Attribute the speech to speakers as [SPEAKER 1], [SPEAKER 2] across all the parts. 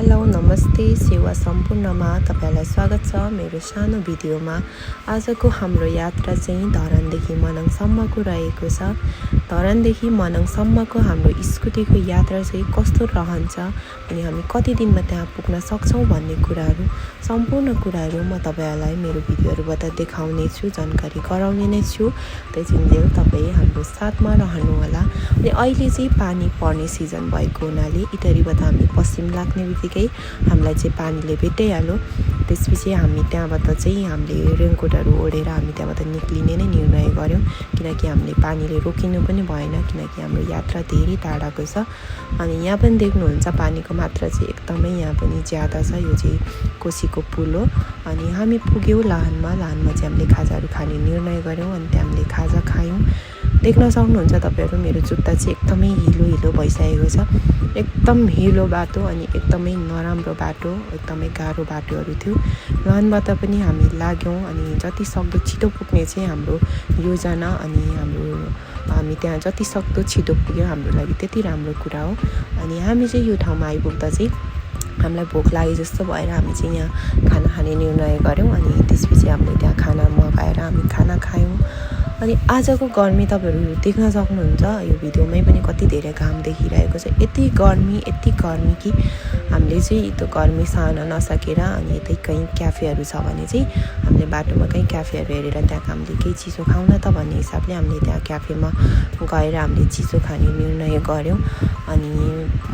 [SPEAKER 1] Hello नमस्ते सेवा सम्पूर्णमा तपाईलाई स्वागत छ मेरो सानो भिडियोमा। आजको हाम्रो यात्रा चाहिँ धरानदेखि मनाङसम्मको रहेको छ। धरानदेखि मनाङसम्मको हाम्रो स्कुटीको यात्रा चाहिँ कस्तो रहन्छ अनि हामी कति दिनमा त्यहाँ पुग्न सक्छौं भन्ने कुराहरू सम्पूर्ण कुराहरू म तपाईलाई मेरो भिडियोहरुबाट देखाउने छु, जानकारी गराउने नै छु। त्यसैले तपाई हाम्रो साथमा रहनु होला। अनि अहिले चाहिँ पानी पर्ने सिजन भएको हुनाले इटरीबाट हामी पश्चिम लाग्ने बित्तिकै हामीलाई चाहिँ पानीले भेटाइहाल्यो। त्यसपछि हामी त्यहाँबाट चाहिँ हामीले रेनकोटहरु ओढेर हामी त्यहाँबाट निक्लिने नै निर्णय गर्यौं, किनकि हामीले पानीले रोकिनु पनि भएन, किनकि हाम्रो यात्रा धेरै टाढाको छ। अनि यहाँ पनि देख्नुहुन्छ पानीको मात्रा चाहिँ एकदमै यहाँ पनि ज्यादा छ। यो चाहिँ कोसीको पुल हो। अनि हामी पुग्यौं लाहानमा चाहिँ हामीले खाजाहरु खाने निर्णय गर्यौं अनि त्यहाँ हामीले खाजा खायौं। देख्न सक्नुहुन्छ तपाईहरु मेरो जुत्ता चाहिँ एकदमै हिलो भइसकेको छ। एकदम हिलो बाटो अनि एकदमै नराम्रो बाटो, एकदमै गाह्रो बाटोहरु थियो। लाहानबाट पनि हामी लाग्यौं अनि जति सक्दो छिटो पुग्ने चाहिँ हाम्रो योजना अनि हामी त्यहाँ जति सक्दो छिटो पुग्यौं हाम्रो लागि त्यति राम्रो कुरा हो। अनि हामी चाहिँ यो ठाउँमा आइपुग्दा चाहिँ हामीलाई भोक लागे जस्तो भएर हामी चाहिँ यहाँ खाना खाने निर्णय गर्यौं अनि त्यसपछि हामीले त्यहाँ खाना मगाएर हामी खाना खायौं। अनि आजको गर्मी तपाईहरु देख्न सक्नुहुन्छ यो भिडियोमै पनि कति धेरै घाम देखिरहेको छ। यति गर्मी कि हामीले चाहिँ त्यो गर्मी सहन नसकेर अनि यतै कहीं क्याफेहरु छ भने चाहिँ हामीले बाटोमा कहीं क्याफेहरु हेरेर त्यहाँ हामीले केही चिसो खाउँ न त भन्ने हिसाबले हामीले त्यहाँ क्याफेमा गएर हामीले चिसो खाने निर्णय गर्यौं। अनि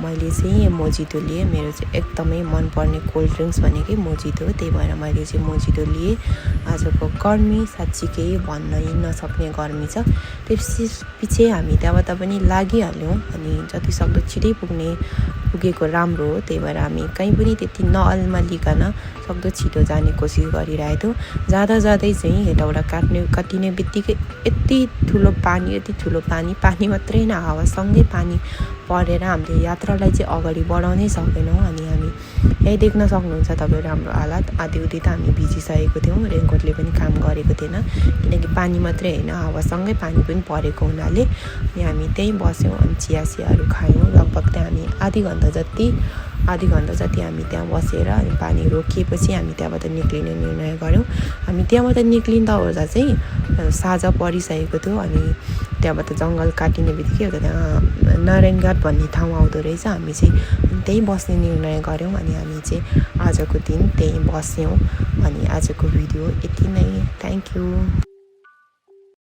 [SPEAKER 1] मैले चाहिँ मोजिटो लिए। मेरो चाहिँ एकदमै मन पर्ने कोल्ड ड्रिंक्स भनेकै मोजिटो हो, त्यही भएर मैले चाहिँ मोजिटो लिए। आजको गर्मी साच्चीकै भन्नै नसक्ने गर्मी छ। त्यसपछि हामी त्यहाँबाट पनि लागिहाल्यौं अनि जति सक्दो छिटै पुगेको राम्रो हो। त्यही भएर हामी कहीं पनि त्यति नअल्मलिकन सक्दो छिटो जाने कोसिस गरिरहेथ्यौं। जाँदै चाहिँ हेटौडा कटिने बित्तिकै यति ठुलो पानी मात्रै न हावासँगै पानी परेर हामीले यात्रालाई चाहिँ अगाडि बढाउनै सकेनौं। अनि हामी यही देख्न सक्नुहुन्छ तपाईहरु हाम्रो हालत आधीउधी त हामी भिजिसकेको थियौं। रेनकोटले पनि काम गरेको थिएन, किनकि पानी मात्रै हैन हावासँगै पानी पनि परेको हुनाले। अनि हामी त्यही बस्यौं अनि चियाहरु खायौं। लगभग त्यहाँ हामी आधी घण्टा जति हामी त्यहाँ बसेर अनि पानी रोकिएपछि हामी त्यहाँबाट निक्लिने निर्णय गर्यौं। हामी त्यहाँबाट निक्लिँदा ओर्दा चाहिँ साँझ परिसकेको थियो अनि त्यहाँबाट जंगल काटिने बित्तिकै एउटा त्यहाँ नारायणघाट भन्ने ठाउँ आउँदो रहेछ। हामी चाहिँ त्यही बस्ने निर्णय गर्यौं अनि हामी चाहिँ आजको दिन त्यही बस्यौं। अनि आजको भिडियो यति नै। Thank you.